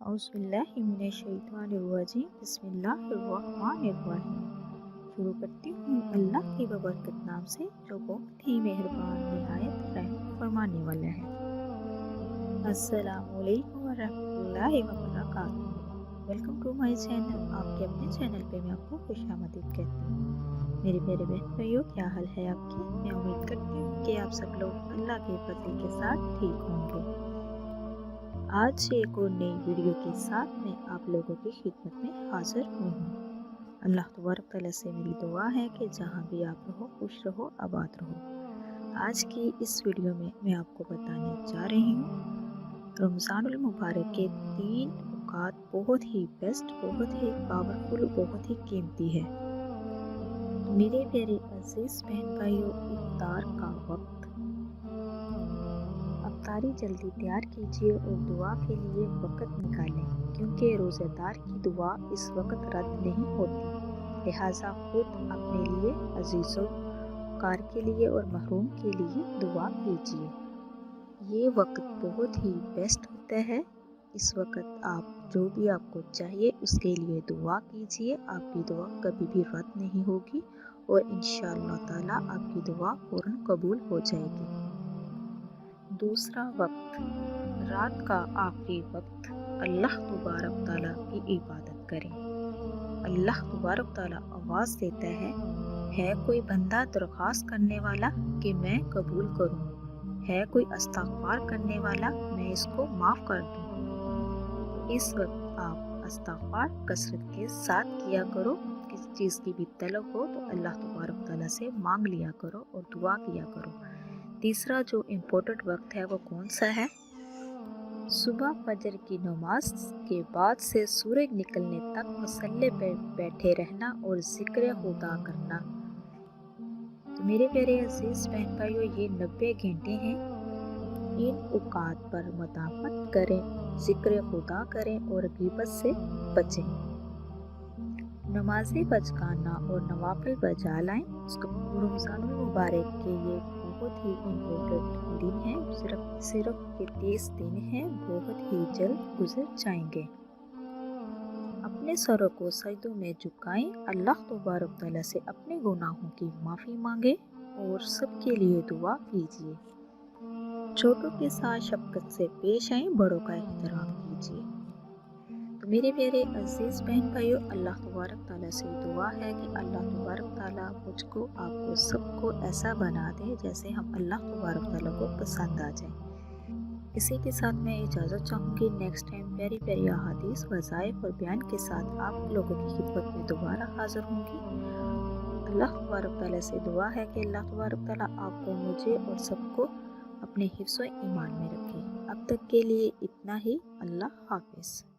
औज़ुबिल्लाहिमिनश्शैतानिर्रजीम बिस्मिल्लाहिर्रहमानिर्रहीम। शुरू करती हूँ अल्लाह के बबरकत नाम से जो बहुत ही मेहरबान निहायत रहम फरमाने वाला है। अस्सलामुअलैकुम वरहमतुल्लाहि वबरकातुहू। Welcome to my channel. आपके अपने चैनल पे मैं आपको खुशामदीद कहती हूँ। मेरे प्यारे बहन भाइयों, क्या हाल है आपके? मैं उम्मीद करती हूँ कि आप सब लोग अल्लाह के फजल के साथ ठीक होंगे। आज एक और नई वीडियो के साथ मैं आप लोगों की खिदमत में हाजिर हुई हूँ। अल्लाह तबारक तआला से मेरी दुआ है कि जहाँ भी आप रहो खुश रहो आबाद रहो। आज की इस वीडियो में मैं आपको बताने जा रही हूँ रमज़ानुल मुबारक के 3 औकात बहुत ही बेस्ट, बहुत ही पावरफुल, बहुत ही कीमती है। मेरे प्यारे अजीज बहन भाइयों, इफ्तार का वक्त। अफ्तारी जल्दी तैयार कीजिए और दुआ के लिए वक़्त निकालें, क्योंकि रोज़ेदार की दुआ इस वक्त रद्द नहीं होती। लिहाजा खुद अपने लिए, अजीज़ों कार के लिए और महरूम के लिए दुआ कीजिए। ये वक्त बहुत ही बेस्ट होता है। इस वक्त आप जो भी आपको चाहिए उसके लिए दुआ कीजिए। आपकी दुआ कभी भी रद्द नहीं होगी और इंशाअल्लाह ताला आपकी दुआ फ़ौरन कबूल हो जाएगी। दूसरा वक्त, रात का आखिरी वक्त। अल्लाह तबारक ताला की इबादत करें। अल्लाह तबारक ताला आवाज़ देता है कोई बंदा दरख्वास्त करने वाला कि मैं कबूल करूं, है कोई इस्तिग़फ़ार करने वाला मैं इसको माफ़ कर दूं। तो इस वक्त आप इस्तिग़फ़ार कसरत के साथ किया करो। किस चीज़ की भी तलब हो तो अल्लाह तबारक ताला से मांग लिया करो और दुआ किया करो। तीसरा जो इम्पोर्टेंट वक्त है वो कौन सा है? सुबह फजर की नमाज के बाद से सूरज निकलने तक मुसल्ले पर बैठे रहना और ज़िक्र खुदा करना। तो मेरे प्यारे अजीज बहन भाइयों, ये 90 घंटे हैं। इन औकात पर मुदावमत करें, ज़िक्र खुदा करें और ग़ीबत से बचें। नमाज़ें बचकाना और नवाफिल बजा लाएं। रमज़ानुल मुबारक के ये बहुत ही इम्पोर्टेंट दिन है। सिर्फ ये 30 दिन हैं, बहुत ही जल्द गुजर जाएंगे। अपने सरों को सजदों में झुकाएं, अल्लाह तबारक तआला से अपने गुनाहों की माफ़ी मांगे और सबके लिए दुआ कीजिए। छोटों के साथ शफ़क़त से पेश आएं, बड़ों का एहतराम कीजिए। तो मेरे प्यारे अजीज़ बहन भाइयों, अल्लाह तबारक तआला से दुआ है कि अल्लाह तबारक तआला मुझको, आपको, सबको ऐसा बना दे जैसे हम अल्लाह तबारक तआला को पसंद आ जाए। इसी के साथ मैं इजाज़त चाहूँगी। नेक्स्ट टाइम प्यारी प्यारी अहादीस, वज़ाइफ और बयान के साथ आप लोगों की खिदमत में दोबारा हाज़िर होंगी। अल्लाह तबारक तआला से दुआ है कि अल्लाह तबारक तआला आपको, मुझे और सबको अपने हिफ्ज़ व ईमान में रखे। अब तक के लिए इतना ही। अल्लाह हाफ़िज़।